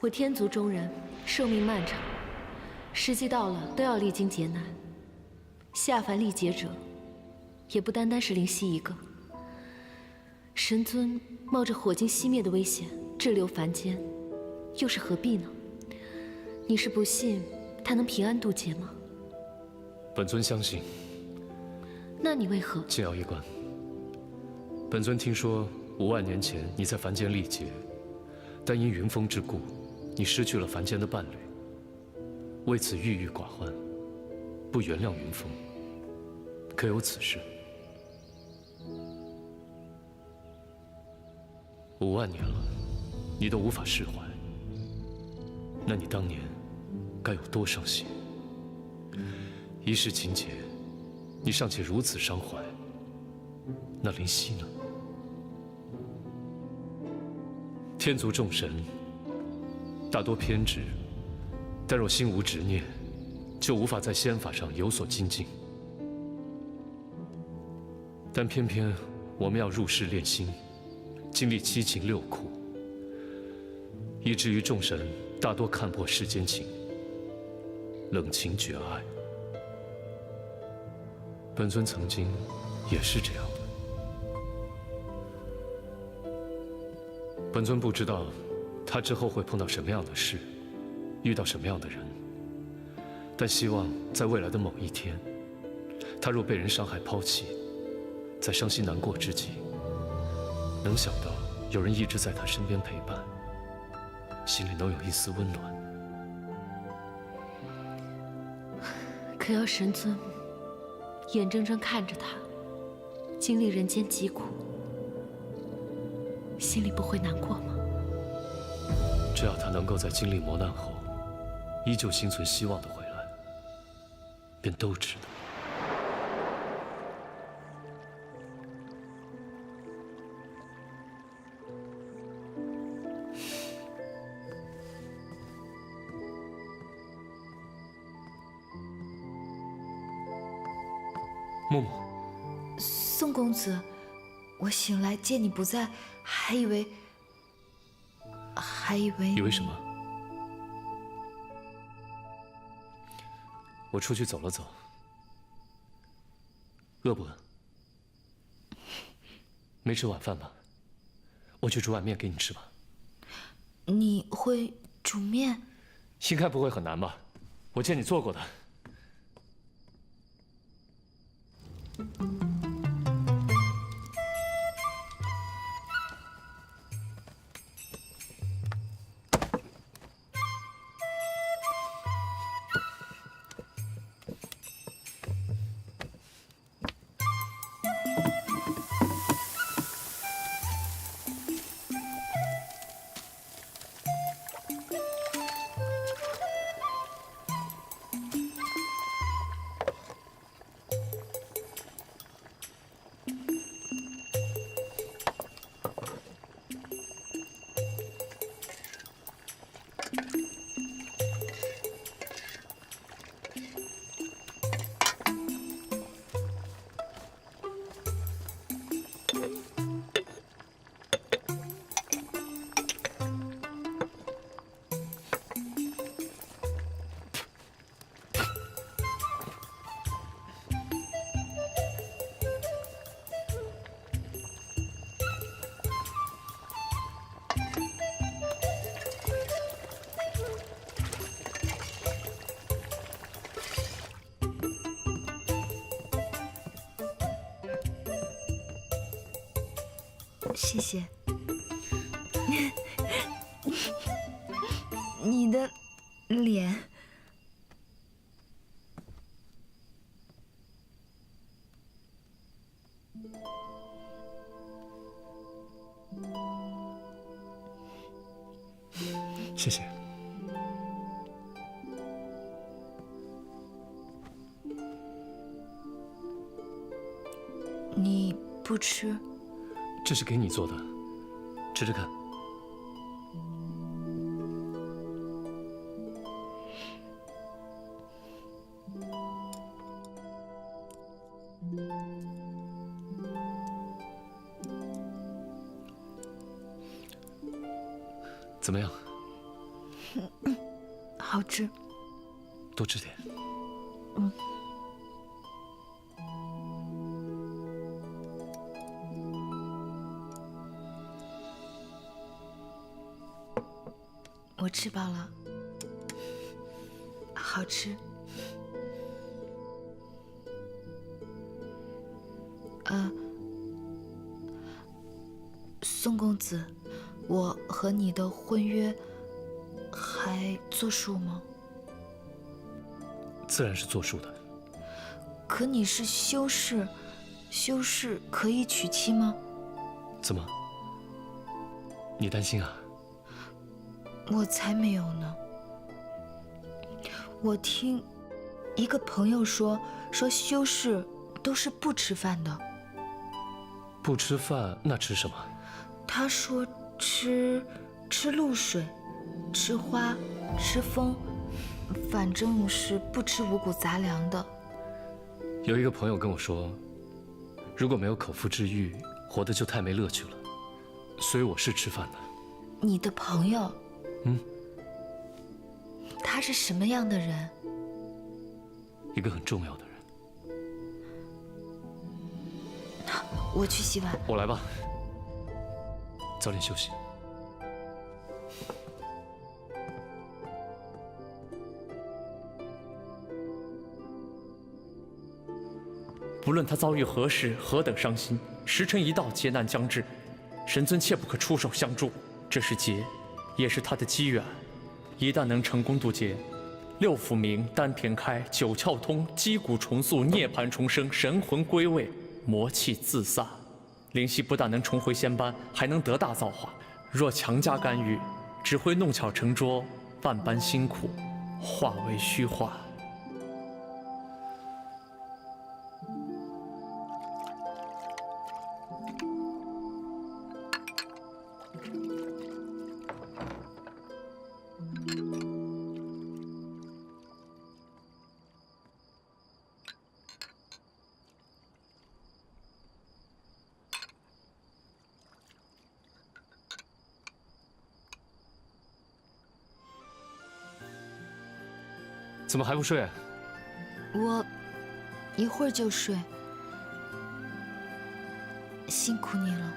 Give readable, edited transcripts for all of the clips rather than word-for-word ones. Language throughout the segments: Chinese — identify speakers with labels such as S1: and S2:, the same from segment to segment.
S1: 我天族中人，寿命漫长，时机到了都要历经劫难。下凡历劫者，也不单单是灵犀一个。神尊冒着火尽熄灭的危险滞留凡间，又是何必呢？你是不信他能平安渡劫吗？
S2: 本尊相信。
S1: 那你为何？
S2: 静瑶医官，本尊听说5万年前你在凡间历劫，但因云峰之故，你失去了凡间的伴侣，为此郁郁寡欢，不原谅云峰，可有此事？5万年了，你都无法释怀，那你当年该有多伤心？一世情劫，你尚且如此伤怀，那灵犀呢？天族众神大多偏执，但若心无执念，就无法在仙法上有所精进。但偏偏我们要入世炼心，经历7情6苦，以至于众神大多看破世间情，冷情绝爱。本尊曾经也是这样的。本尊不知道他之后会碰到什么样的事，遇到什么样的人，但希望在未来的某一天，他若被人伤害抛弃，在伤心难过之际，能想到有人一直在他身边陪伴，心里能有一丝温暖。
S1: 可要神尊眼睁睁看着他经历人间疾苦，心里不会难过吗？
S2: 只要他能够在经历磨难后，依旧心存希望的回来，便都值得。木木，
S3: 宋公子，我醒来见你不在，还以为
S2: 以为什么？我出去走了走，饿不饿？没吃晚饭吧？我去煮碗面给你吃吧。
S3: 你会煮面？
S2: 应该不会很难吧？我见你做过的。
S3: 谢谢。你的脸，
S2: 谢谢。
S3: 你不吃？
S2: 这是给你做的，吃吃看。怎么样？
S3: 好吃。
S2: 多吃点。
S3: 我吃饱了，好吃。宋公子，我和你的婚约还作数吗？
S2: 自然是作数的。
S3: 可你是修士，修士可以娶妻吗？
S2: 怎么？你担心啊？
S3: 我才没有呢。我听一个朋友说修士都是不吃饭的。
S2: 不吃饭那吃什么？
S3: 他说吃露水，吃花，吃风，反正是不吃五谷杂粮的。
S2: 有一个朋友跟我说，如果没有口腹之欲，活得就太没乐趣了。所以我是吃饭的。
S3: 你的朋友？
S2: 嗯。
S3: 他是什么样的人？
S2: 一个很重要的人。
S3: 我去洗碗。
S2: 我来吧。早点休息。
S4: 不论他遭遇何事，何等伤心，时辰一到，劫难将至，神尊切不可出手相助。这是劫，也是他的机缘。一旦能成功渡劫，六腑明，丹田开，九窍通，击骨重塑，涅槃重生，神魂归位，魔气自散。灵犀不但能重回仙班，还能得大造化。若强加干预，只会弄巧成拙，万般辛苦化为虚幻。
S2: 怎么还不睡？
S3: 我一会儿就睡，辛苦你了。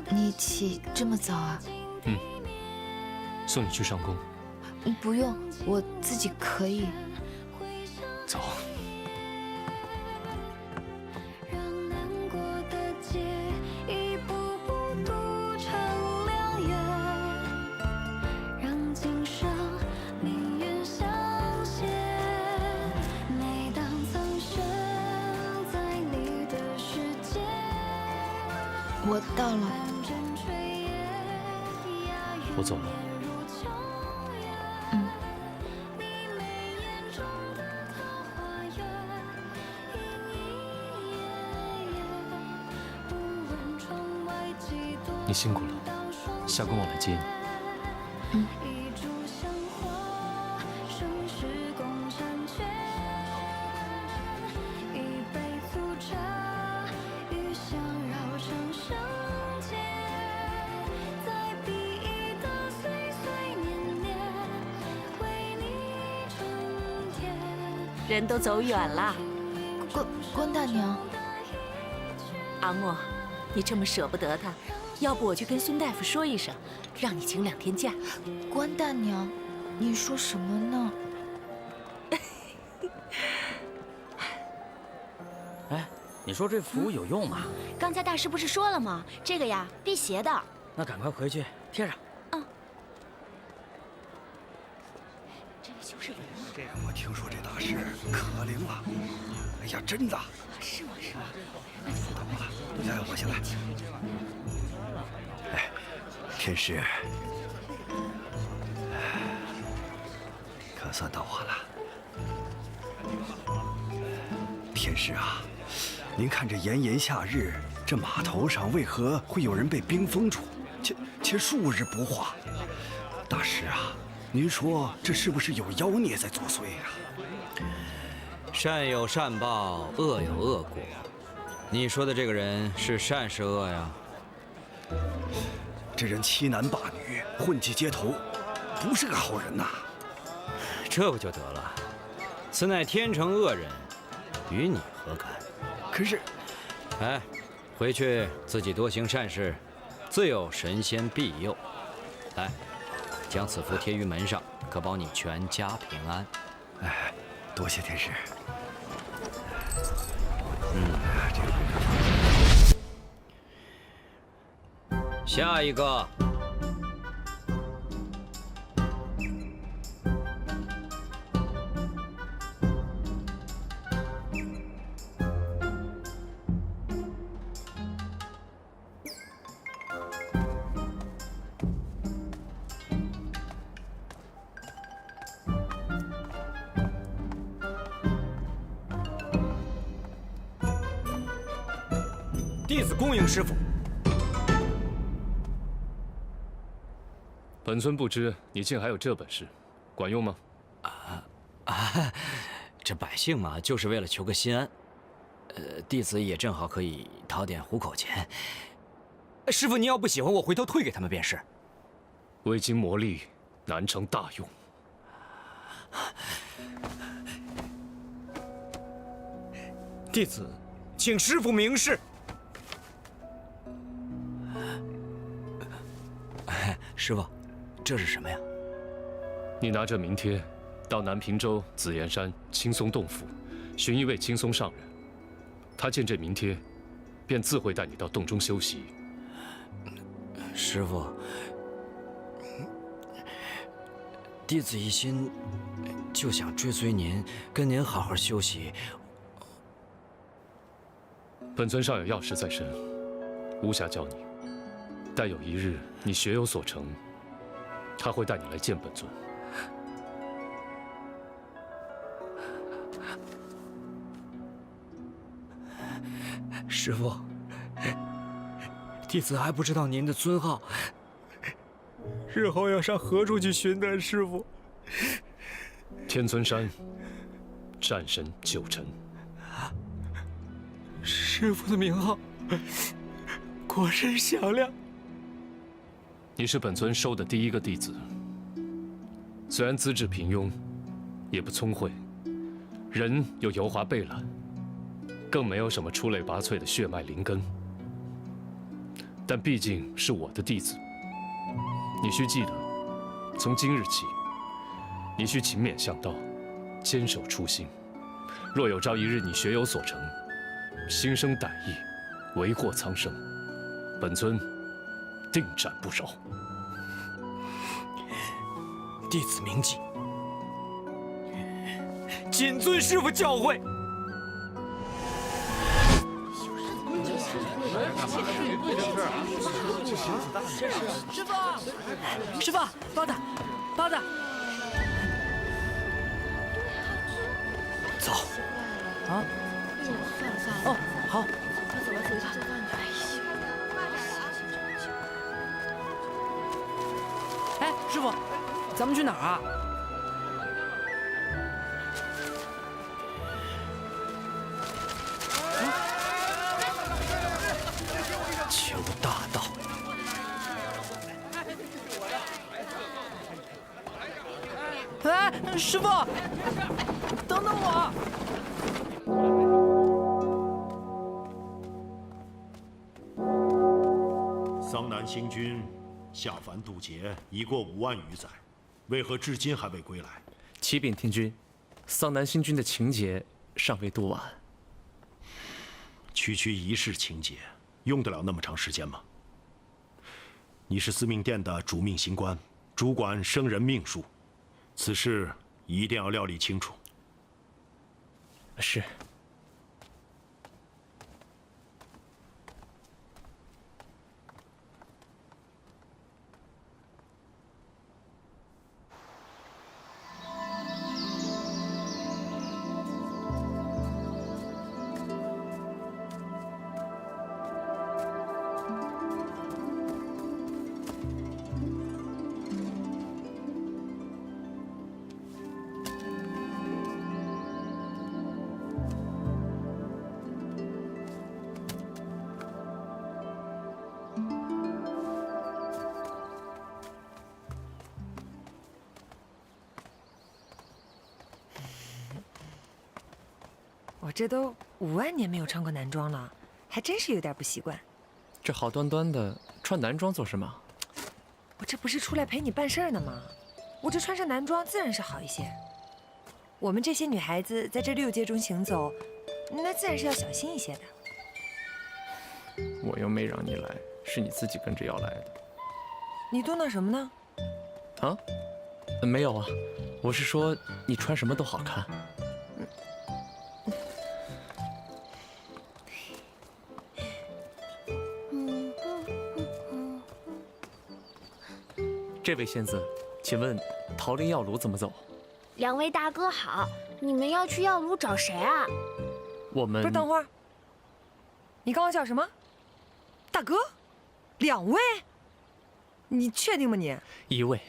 S3: 你起这么早啊？
S2: 送你去上宫。
S3: 不用，我自己可以。
S2: 走。
S3: 我到了。
S2: 我走了。你辛苦了，下宫我来接你。
S1: 人都走远了。
S3: 关大娘。
S1: 阿莫，你这么舍不得他，要不我去跟孙大夫说一声，让你请2天假。
S3: 关大娘，你说什么呢？
S5: 哎，你说这符有用吗？
S6: 刚才大师不是说了吗？这个呀，辟邪的。
S5: 那赶快回去贴上。
S6: 这个修士人啊，
S7: 这个我听说这大师师可灵了！哎呀，真的。
S1: 是吗？是吗？
S7: 来，我先来。哎，天师，可算到我了。天师啊，您看这炎炎夏日，这码头上为何会有人被冰封住，且数日不化？大师啊，您说这是不是有妖孽在作祟呀？
S8: 善有善报，恶有恶果。你说的这个人是善是恶呀？
S7: 这人欺男霸女，混迹街头，不是个好人呐。
S8: 这不就得了？此乃天成恶人，与你何干？
S7: 可是，
S8: 哎，回去自己多行善事，自有神仙庇佑。来，将此符贴于门上，可保你全家平安。
S7: 哎，多谢天师。
S8: 下一个。
S5: 弟子恭迎师傅。
S2: 本尊不知你竟还有这本事，管用吗？
S8: 这百姓嘛，就是为了求个心安。弟子也正好可以讨点糊口钱。师傅，您要不喜欢，我回头退给他们便是。
S2: 微经魔力，难成大用。
S5: 弟子请师傅明示。
S8: 师傅，这是什么呀？
S2: 你拿着名帖，到南平洲紫岩山青松洞府，寻一位青松上人。他见这名帖，便自会带你到洞中休息。
S8: 师傅，弟子一心就想追随您，跟您好好休息。
S2: 本尊尚有要事在身，无暇教你。待有一日你学有所成，他会带你来见本尊。
S8: 师傅，弟子还不知道您的尊号，日后要上何处去寻得师傅？
S2: 天尊山，战神九尘。
S8: 师傅的名号果真响亮。
S2: 你是本尊收的第一个弟子，虽然资质平庸，也不聪慧，人又油滑贝懒，更没有什么出类拔萃的血脉灵根，但毕竟是我的弟子。你须记得，从今日起，你须勤勉向道，坚守初心。若有朝一日你学有所成，心生歹意，为祸苍生，本尊定斩不饶。
S8: 弟子铭记，谨遵师傅教诲。
S9: 师傅，包子，包子。
S8: 走。
S9: 啊？哦，好。哎，师傅，咱们去哪儿啊？
S8: 求大道。
S9: 哎，师傅，等等我。
S10: 桑南星君下凡渡劫已过5万余载，为何至今还未归来？
S4: 启禀天君，桑南星君的情劫尚未渡完。
S10: 区区一世情劫，用得了那么长时间吗？你是司命殿的主命刑官，主管生人命数，此事一定要料理清楚。
S4: 是。
S11: 我这都5万年没有穿过男装了，还真是有点不习惯。
S4: 这好端端的穿男装做什么？
S11: 我这不是出来陪你办事儿呢吗？我这穿上男装自然是好一些。我们这些女孩子在这6界中行走，那自然是要小心一些的。
S4: 我又没让你来，是你自己跟着要来的。
S11: 你嘟囔什么呢？
S4: 啊？没有啊，我是说你穿什么都好看。这位仙子，请问桃林药炉怎么走
S6: ？2位大哥好，你们要去药炉找谁啊？
S4: 我们
S11: 不是，等会儿，你刚刚叫什么？大哥？2位？你确定吗你
S4: ？1位。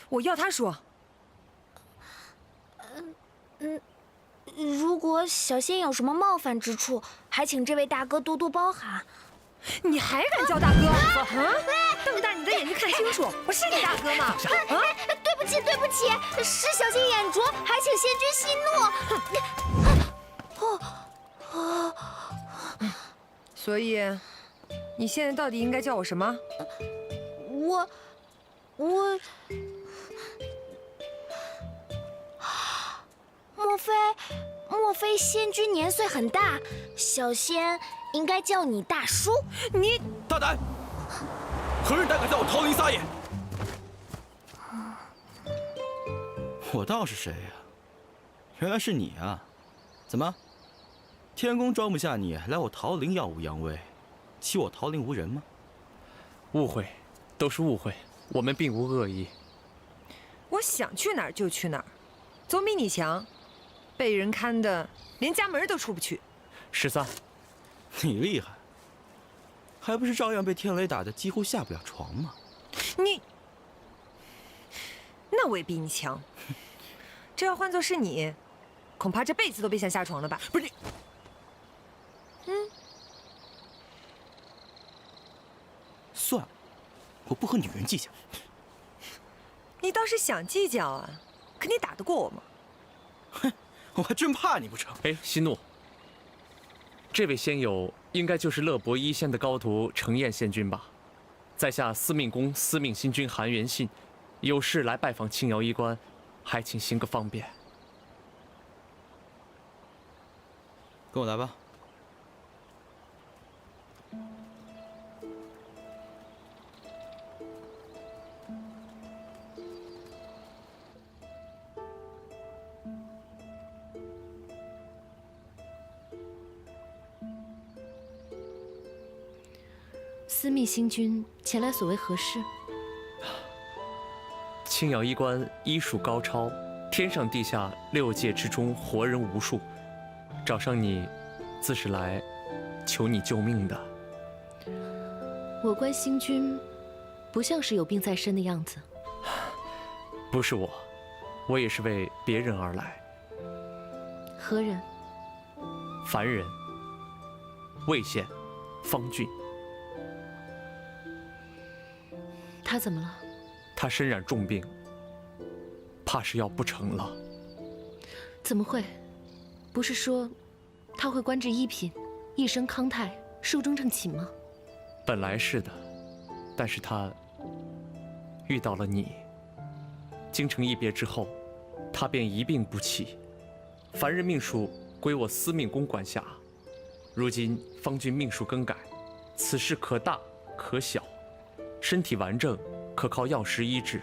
S11: 我要他说。
S6: 如果小仙有什么冒犯之处，还请这位大哥多多包涵。
S11: 你还敢叫大哥？啊！瞪大你的眼睛看清楚，我是你大哥吗？啊！
S6: 对不起，对不起，是小仙眼拙，还请仙君息怒。
S11: 所以，你现在到底应该叫我什么？
S6: 我，莫非仙君年岁很大，小仙应该叫你大叔？
S11: 你
S5: 大胆！何人胆敢在我桃林撒野？
S12: 我倒是谁呀？原来是你啊！怎么，天宫装不下你，来我桃林耀武扬威，欺我桃林无人吗？
S4: 误会，都是误会，我们并无恶意。
S11: 我想去哪儿就去哪儿，总比你强。被人看的连家门都出不去。
S4: 13，
S12: 你厉害，还不是照样被天雷打得几乎下不了床吗？
S11: 你，那我也比你强。这要换作是你，恐怕这辈子都别想下床了吧？
S5: 不是你，
S12: 算了，我不和女人计较。
S11: 你倒是想计较啊，可你打得过我吗？
S12: 哼，我还真怕你不成？
S4: 哎，息怒。这位仙友应该就是乐伯一仙的高徒程燕仙君吧？在下司命宫司命星君韩元信，有事来拜访青瑶医官，还请行个方便。
S12: 跟我来吧。
S1: 司命星君前来所为何事？
S4: 青瑶医官医术高超，天上地下6界之中活人无数，找上你，自是来求你救命的。
S1: 我观星君不像是有病在身的样子。
S4: 不是我，我也是为别人而来。
S1: 何人？
S4: 凡人，魏县方俊。
S1: 他怎么了？
S4: 他身染重病，怕是要不成了。
S1: 怎么会？不是说他会官至1品，一生康泰，寿终正寝吗？
S4: 本来是的，但是他遇到了你。京城一别之后，他便一病不起。凡人命数归我司命宫管辖，如今方俊命数更改，此事可大可小。身体完整，可靠药食医治，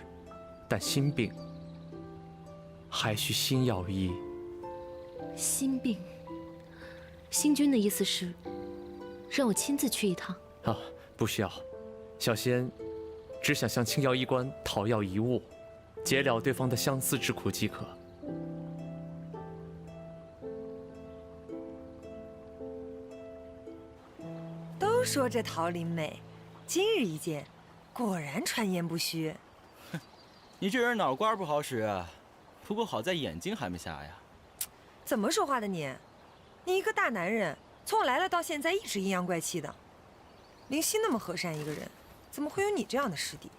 S4: 但心病还需心药医。
S1: 心病。星君的意思是，让我亲自去一趟。
S4: 啊，不需要，小仙只想向青瑶医官讨要遗物，解了对方的相思之苦即可。
S11: 都说这桃林美，今日一见，果然传言不虚。
S12: 你这人脑瓜不好使啊，不过好在眼睛还没瞎呀。
S11: 怎么说话的你？你一个大男人，从我来了到现在一直阴阳怪气的。灵犀那么和善一个人，怎么会有你这样的师弟？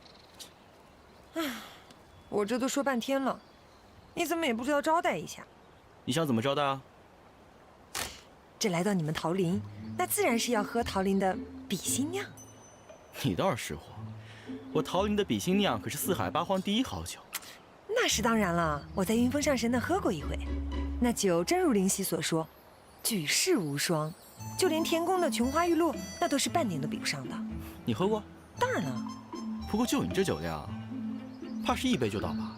S11: 唉，我这都说半天了，你怎么也不知道招待一下？
S12: 你想怎么招待啊？
S11: 这来到你们桃林，那自然是要喝桃林的比心酿。
S12: 你倒是识货，我桃林的比心酿可是四海八荒第一好酒。
S11: 那是当然了，我在云峰上神那喝过一回，那酒真如灵犀所说，举世无双，就连天宫的琼花玉露，那都是半点都比不上的。
S12: 你喝过？
S11: 当然了。
S12: 不过就你这酒量，怕是一杯就倒吧？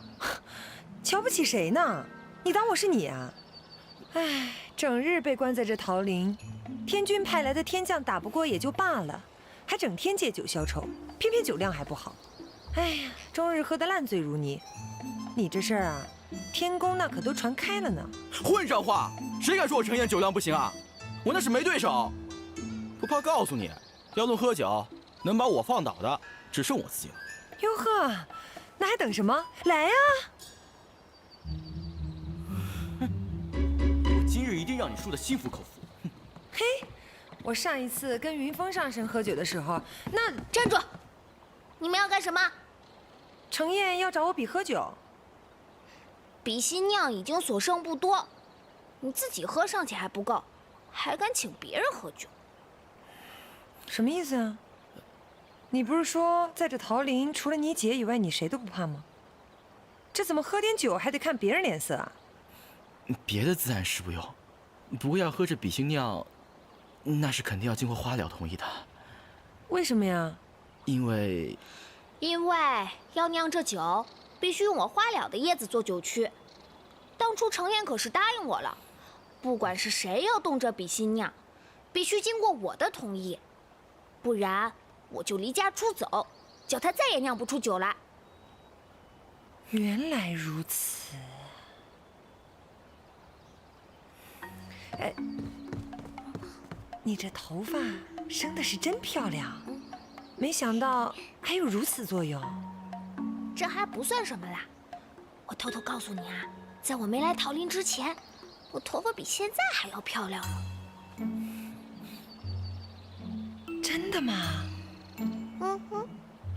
S11: 瞧不起谁呢？你当我是你啊？唉，整日被关在这桃林，天君派来的天将打不过也就罢了，还整天借酒消愁，偏偏酒量还不好。哎呀，终日喝得烂醉如泥。你这事儿啊，天宫那可都传开了呢。
S12: 混账话！谁敢说我程燕酒量不行啊？我那是没对手。不怕告诉你，要论喝酒，能把我放倒的只剩我自己了。
S11: 哟呵，那还等什么？来呀！
S12: 我今日一定让你输得心服口服。
S11: 嘿，我上一次跟云峰上神喝酒的时候，那……
S6: 站住！你们要干什么？
S11: 程燕要找我比喝酒。
S6: 比心酿已经所剩不多，你自己喝尚且还不够，还敢请别人喝酒？
S11: 什么意思啊？你不是说在这桃林除了你姐以外，你谁都不怕吗？这怎么喝点酒还得看别人脸色啊？
S12: 别的自然是不用，不过要喝这比心酿，那是肯定要经过花了同意的。
S11: 为什么呀？
S12: 因为
S6: 要酿这酒，必须用我花了的叶子做酒曲。当初程燕可是答应我了，不管是谁要动这比心酿，必须经过我的同意，不然我就离家出走，叫他再也酿不出酒来。
S11: 原来如此。哎，你这头发生的是真漂亮，没想到还有如此作用。
S6: 这还不算什么啦，我偷偷告诉你啊，在我没来桃林之前，我头发比现在还要漂亮呢。
S11: 真的吗？
S6: 嗯哼。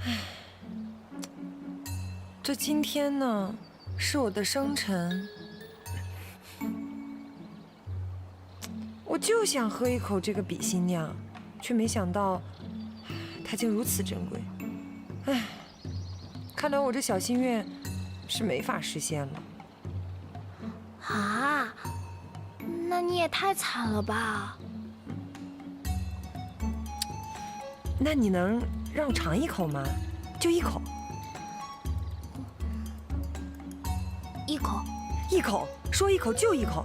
S11: 唉，这今天呢，是我的生辰，我就想喝一口这个比心酿，却没想到它竟如此珍贵。唉，看来我这小心愿是没法实现了。
S6: 啊，那你也太惨了吧！
S11: 那你能让我尝一口吗？就一口。
S6: 一口，
S11: 一口，说一口就一口。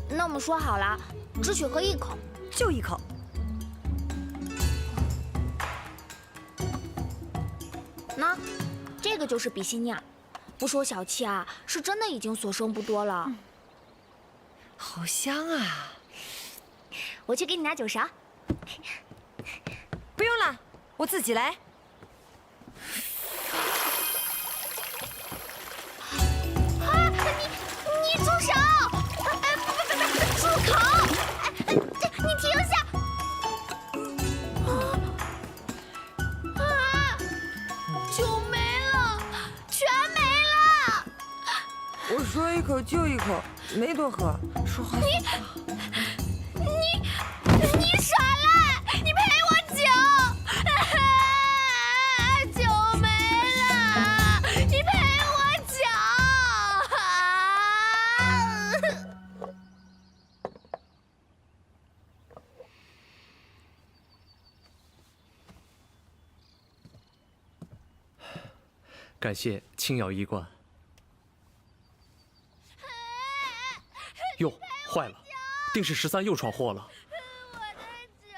S6: 那我们说好了，只许喝一口，
S11: 就一口。
S6: 那，这个就是比心酿，不说小气啊，是真的已经所剩不多了。
S11: 好香啊！
S6: 我去给你拿酒勺。
S11: 不用了，我自己来。
S6: 啊！你住手！不，住口！你停下！酒没了，全没了！
S11: 我说一口就一口，没多喝。说话算话。
S6: 你耍赖！你赔我酒！酒没了，你赔我酒！
S4: 感谢青瑶医官。哟，坏了，定是13又闯祸了。
S6: 我的酒！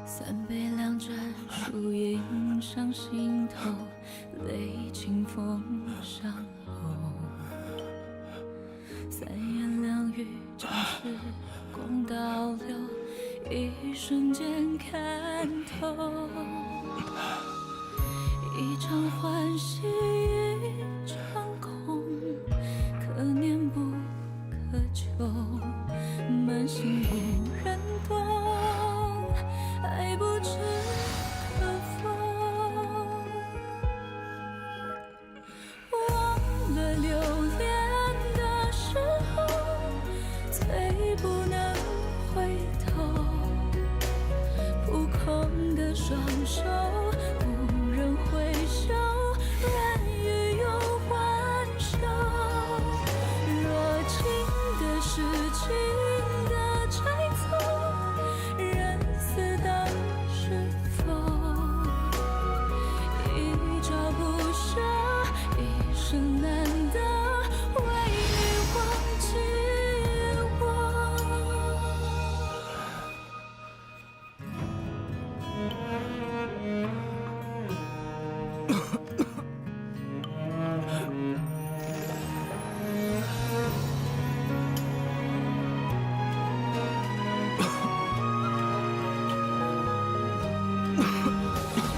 S13: 三杯两盏，树影上心头，泪清风上后。三言两语将时光倒流，一瞬间看透。一场欢喜一场空，可念不可求，满心无人懂，爱不知可否。忘了留恋的时候，最不能回头。扑空的双手，无人回首，乱雨又还手。若情的是情的猜测，人死当是否？一朝不舍，一生难得，为你忘记我。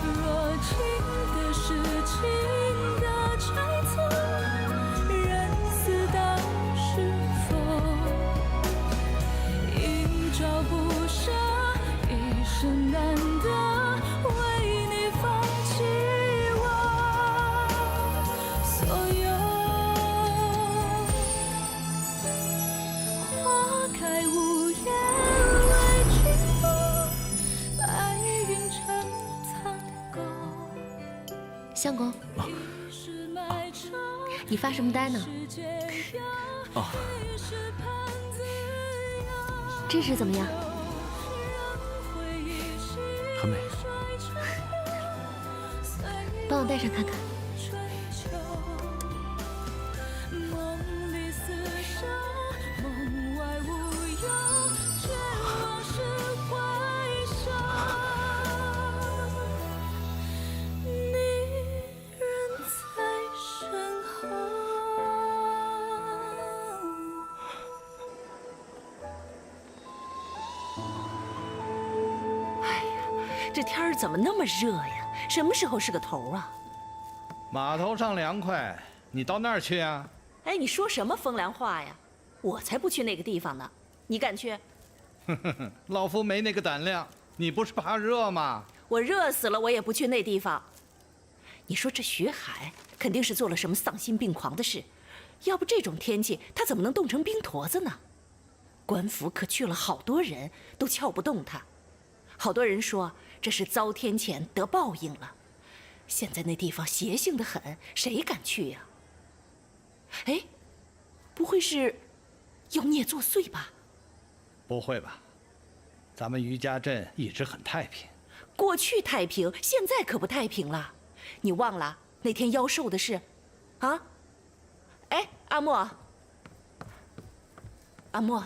S13: 若情的是情的猜测，人死当是否？一朝不舍，一生难得，为你放弃我所有。花开无言为君落，白云成苍狗。
S1: 相公，你发什么呆呢？
S12: 哦，
S1: 这是怎么样？
S12: 很美。
S1: 帮我戴上看看。
S13: 梦里厮杀，梦外无忧，却往事回首。你人在身后。
S14: 这天儿怎么那么热呀？什么时候是个头啊？
S15: 码头上凉快，你到那儿去啊？
S14: 哎，你说什么风凉话呀？我才不去那个地方呢，你敢去？
S15: 老夫没那个胆量。你不是怕热吗？
S14: 我热死了，我也不去那地方。你说这徐海肯定是做了什么丧心病狂的事，要不这种天气他怎么能冻成冰坨子呢？官府可去了好多人，都撬不动他。好多人说这是遭天谴得报应了。现在那地方邪性的很，谁敢去呀？哎，不会是妖孽作祟吧？
S15: 不会吧？咱们余家镇一直很太平。
S14: 过去太平，现在可不太平了。你忘了那天妖兽的事？啊？哎，阿莫，阿莫，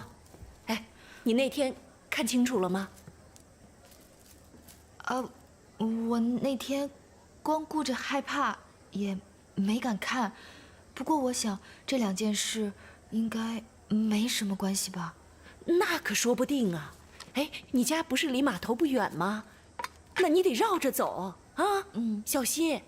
S14: 哎，你那天看清楚了吗？
S3: 我那天光顾着害怕，也没敢看。不过我想这两件事应该没什么关系吧？
S14: 那可说不定啊。哎，你家不是离码头不远吗？那你得绕着走啊。小心。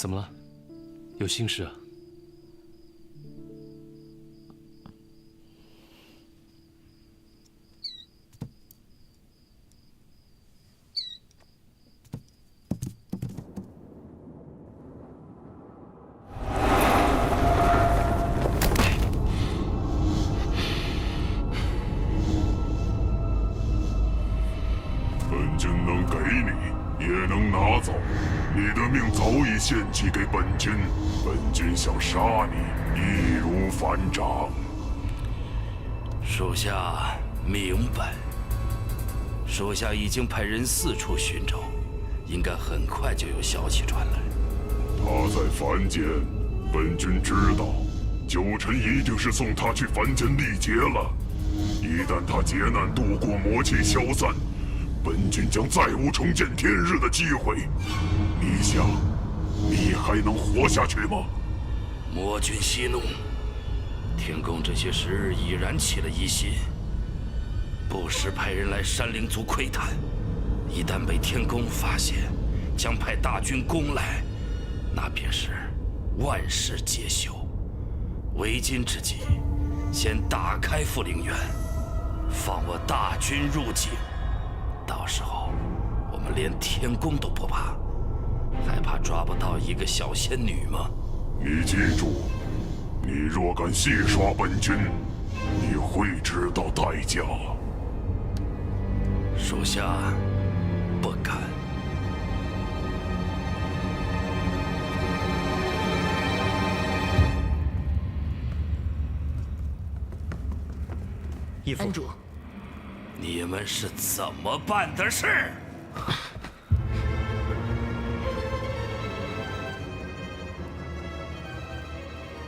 S2: 怎么了？有心事啊？
S16: 本君能给你，也能拿走。你的命早已献祭给本君，本君想杀你，易如反掌。
S12: 属下明白。属下已经派人四处寻找，应该很快就有消息传来。
S16: 他在凡间，本君知道，九臣一定是送他去凡间历劫了。一旦他劫难度过，魔气消散，本君将再无重见天日的机会。你想，你还能活下去吗？
S12: 魔君息怒，天宫这些时日已然起了疑心，不时派人来山灵族窥探。一旦被天宫发现，将派大军攻来，那便是万事皆休。为今之计，先打开富灵园，放我大军入境。到时候，我们连天宫都不怕，还怕抓不到一个小仙女吗？
S16: 你记住，你若敢戏耍本君，你会知道代价。
S12: 属下不敢。
S4: 义父，
S14: 安主，
S12: 你们是怎么办的事？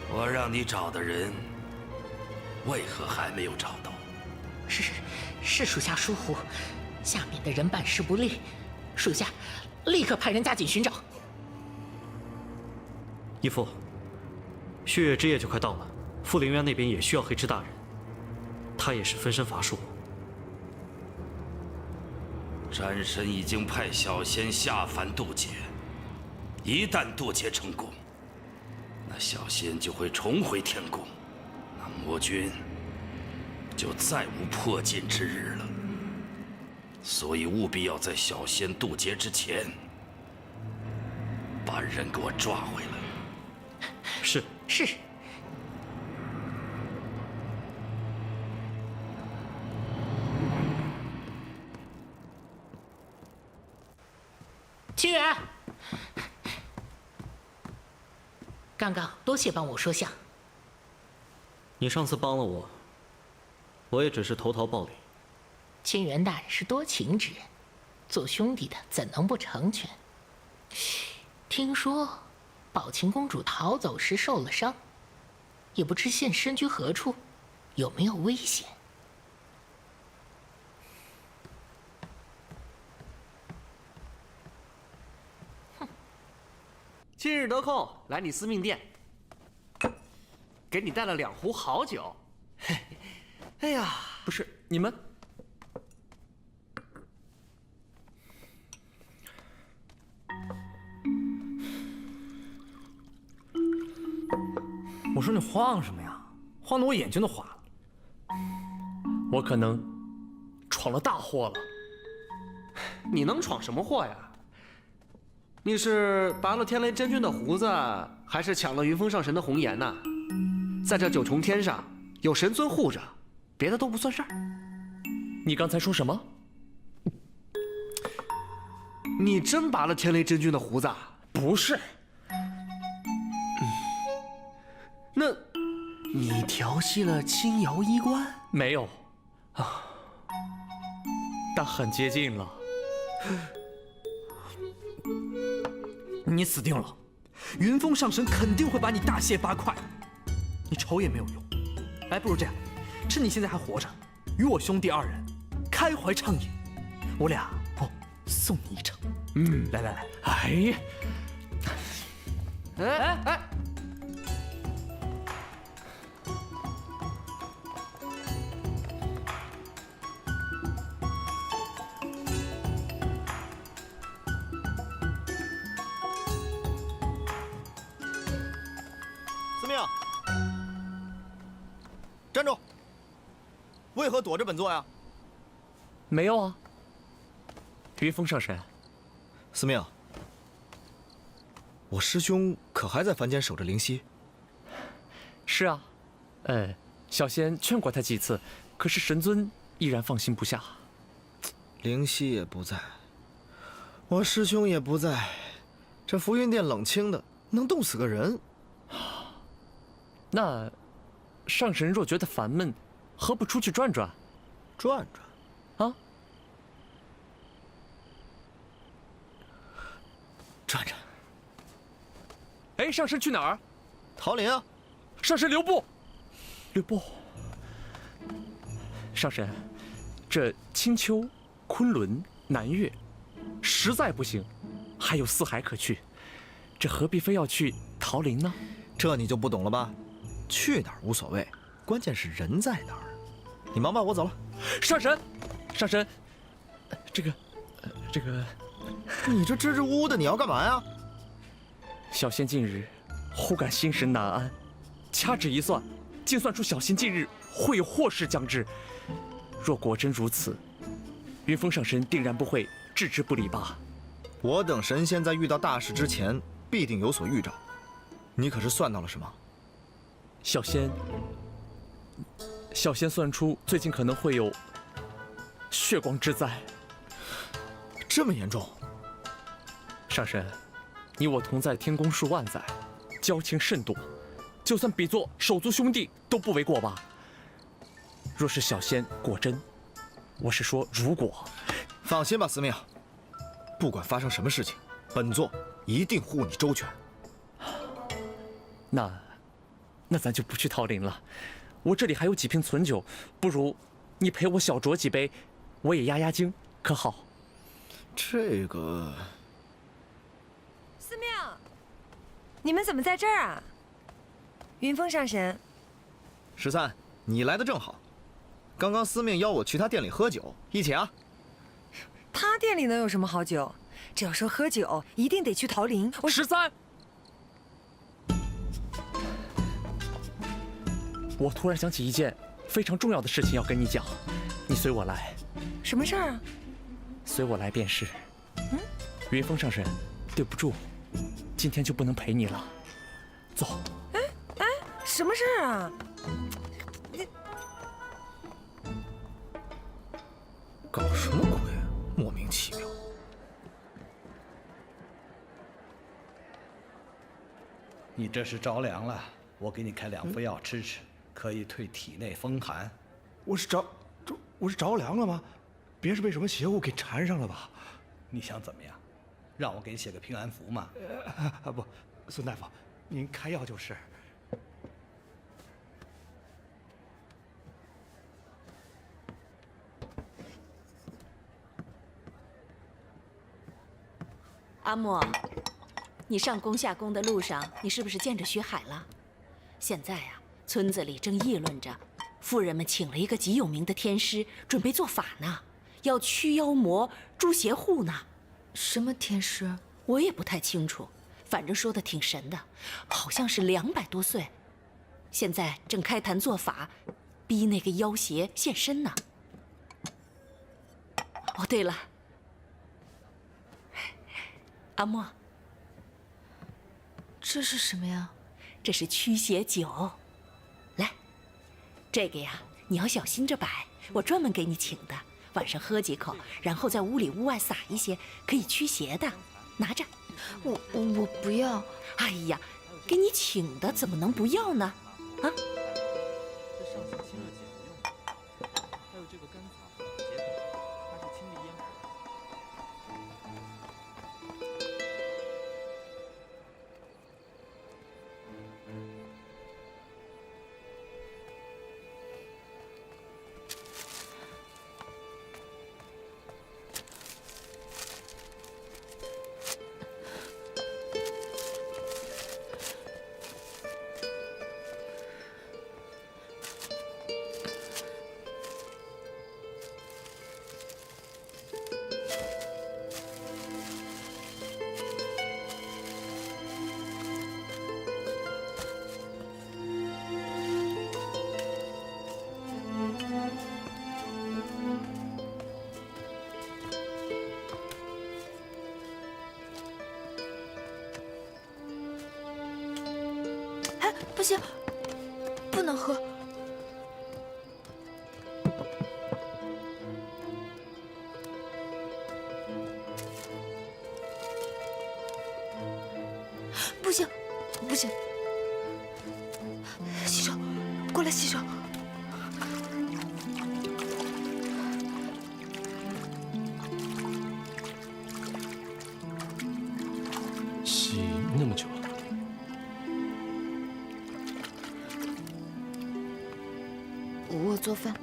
S12: 我让你找的人，为何还没有找到？
S14: 是属下疏忽，下面的人办事不力，属下立刻派人加紧寻找。
S4: 义父，血月之夜就快到了，富灵园那边也需要黑之大人，他也是分身乏术。
S12: 战神已经派小仙下凡渡劫，一旦渡劫成功，那小仙就会重回天宫，那魔君就再无破禁之日了。所以务必要在小仙渡劫之前，把人给我抓回来。
S4: 是。
S14: 清源，刚刚多谢帮我说相。
S4: 你上次帮了我，我也只是投桃报李。
S14: 清源大人是多情之人，做兄弟的怎能不成全？听说宝琴公主逃走时受了伤，也不知现身居何处，有没有危险？
S9: 今日得空来你司命殿，给你带了2壶好酒。哎呀，
S4: 不是你们，
S9: 我说你晃什么呀？晃得我眼睛都花了。
S4: 我可能闯了大祸了。
S9: 你能闯什么祸呀？你是拔了天雷真君的胡子，还是抢了云峰上神的红颜呢？在这9重天上，有神尊护着，别的都不算事儿。
S4: 你刚才说什么？
S9: 你真拔了天雷真君的胡子？
S4: 不是。
S9: 那，你调戏了青瑶衣冠？
S4: 没有，啊，但很接近了。
S9: 你死定了！云峰上神肯定会把你大卸8块，你丑也没有用。哎，不如这样，趁你现在还活着，与我兄弟2人开怀畅饮，我俩送你一程。来来来，
S4: 哎呀，
S9: 哎！
S17: 司命，站住！为何躲着本座呀？
S4: 没有啊。云峰上神，
S17: 司命，我师兄可还在凡间守着灵犀？
S4: 是啊，小仙劝过他几次，可是神尊依然放心不下。
S17: 灵犀也不在，我师兄也不在，这浮云殿冷清的，能冻死个人。
S4: 那上神若觉得烦闷，何不出去转转？
S17: 转转
S4: 啊？
S17: 转转。
S4: 哎，上神去哪儿？
S17: 桃林啊。
S4: 上神留步，留步。上神，这青丘、昆仑、南岳，实在不行，还有四海可去，这何必非要去桃林呢？
S17: 这你就不懂了吧？去哪儿无所谓，关键是人在哪儿。你忙吧，我走了。
S4: 上神，上神，这个，
S17: 你这支支吾吾的，你要干嘛呀？
S4: 小仙近日忽感心神难安，掐指一算，竟算出小仙近日会有祸事将至。若果真如此，云峰上神定然不会置之不理吧？
S17: 我等神仙在遇到大事之前，必定有所预兆。你可是算到了什么？
S4: 小仙算出最近可能会有血光之灾。
S17: 这么严重？
S4: 上神，你我同在天宫数万载，交情甚多，就算比作手足兄弟都不为过吧？若是小仙果真，我是说如果，
S17: 放心吧，司命，不管发生什么事情，本座一定护你周全。
S4: 那咱就不去桃林了，我这里还有几瓶存酒，不如你陪我小酌几杯，我也压压惊，可好？
S17: 这个，
S11: 司命，你们怎么在这儿啊？云峰上神
S17: 13，你来的正好。刚刚司命邀我去他店里喝酒，一起啊。
S11: 他店里能有什么好酒？只要说喝酒，一定得去桃林。
S4: 13，我突然想起一件非常重要的事情要跟你讲，你随我来。
S11: 什么事儿啊？
S4: 随我来便是。云峰上神，对不住，今天就不能陪你了。走。
S11: 哎，什么事儿啊？
S17: 搞什么鬼？莫名其妙。
S15: 你这是着凉了，我给你开2副药吃吃，可以退体内风寒。
S5: 我是着凉了吗？别是被什么邪物给缠上了吧？
S15: 你想怎么样？让我给你写个平安符吗？
S5: 不，孙大夫，您开药就是。
S14: 阿莫，你上宫下宫的路上，你是不是见着徐海了？现在呀，村子里正议论着，妇人们请了一个极有名的天师，准备做法呢，要驱妖魔、诛邪户呢。
S3: 什么天师？
S14: 我也不太清楚，反正说的挺神的，好像是200多岁，现在正开坛做法，逼那个妖邪现身呢。哦，对了。阿莫，
S3: 这是什么呀？
S14: 这是驱邪酒。来，这个呀，你要小心着摆，我专门给你请的。晚上喝几口，然后在屋里屋外撒一些，可以驱邪的。拿着。
S3: 我不要。
S14: 哎呀，给你请的，怎么能不要呢？啊？
S3: 不行，不能喝。不行，不行，洗手，过来洗手。
S2: 洗那么久啊？
S3: 我做饭。